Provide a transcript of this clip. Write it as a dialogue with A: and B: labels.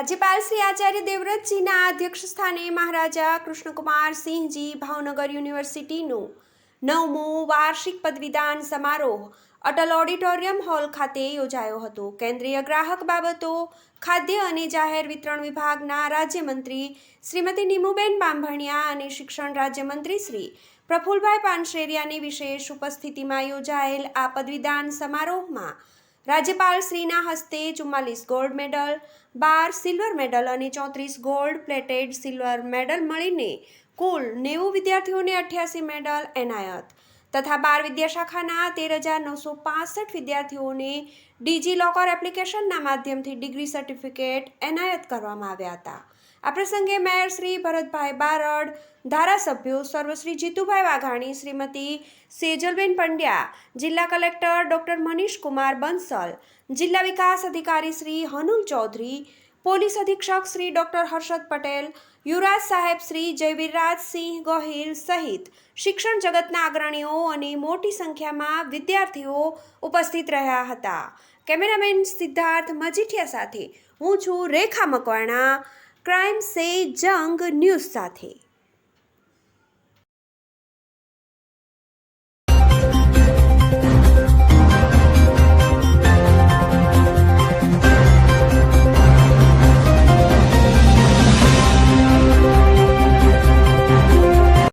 A: રાજ્યપાલ શ્રી આચાર્ય દેવવ્રતજીના અધ્યક્ષસ્થાને મહારાજા કૃષ્ણકુમાર સિંહજી ભાવનગર યુનિવર્સિટીનું 9મો વાર્ષિક પદવીદાન સમારોહ અટલ ઓડિટોરિયમ હોલ ખાતે યોજાયો હતો. કેન્દ્રીય ગ્રાહક બાબતો, ખાદ્ય અને જાહેર વિતરણ વિભાગના રાજ્યમંત્રી શ્રીમતી નીમુબેન બાંભણિયા અને શિક્ષણ રાજ્યમંત્રી શ્રી પ્રફુલભાઈ પાનસેરિયાની વિશેષ ઉપસ્થિતિમાં યોજાયેલ આ પદવીદાન સમારોહમાં રાજ્યપાલશ્રીના હસ્તે 44 ગોલ્ડ મેડલ, 12 સિલ્વર મેડલ અને 34 ગોલ્ડ પ્લેટેડ સિલ્વર મેડલ મળીને કુલ 90 વિદ્યાર્થીઓને 88 મેડલ એનાયત તથા 12 વિદ્યાશાખાના 13,965 વિદ્યાર્થીઓને ડિજીલોકર એપ્લિકેશનના માધ્યમથી ડિગ્રી સર્ટિફિકેટ એનાયત કરવામાં આવ્યા હતા. આ પ્રસંગે મેયર શ્રી ભરતભાઈ બારડ, ધારાસભ્યો સર્વશ્રી જીતુભાઈ વાઘાણી, શ્રીમતી સેજલબેન પંડ્યા, જિલ્લા કલેક્ટર ડોક્ટર મનીષ કુમાર બંસલ, જિલ્લા વિકાસ અધિકારી શ્રી હનુલ ચૌધરી, પોલીસ અધિક્ષક શ્રી ડોક્ટર હર્ષદ પટેલ, યુવરાજ સાહેબ શ્રી જયવીરરાજસિંહ ગોહિલ સહિત શિક્ષણ જગતના અગ્રણીઓ અને મોટી સંખ્યામાં વિદ્યાર્થીઓ ઉપસ્થિત રહ્યા હતા. કેમેરામેન સિદ્ધાર્થ મજીઠિયા સાથે હું છું રેખા મકવાણા, ક્રાઇમ સે જંગ ન્યૂઝ સાથે.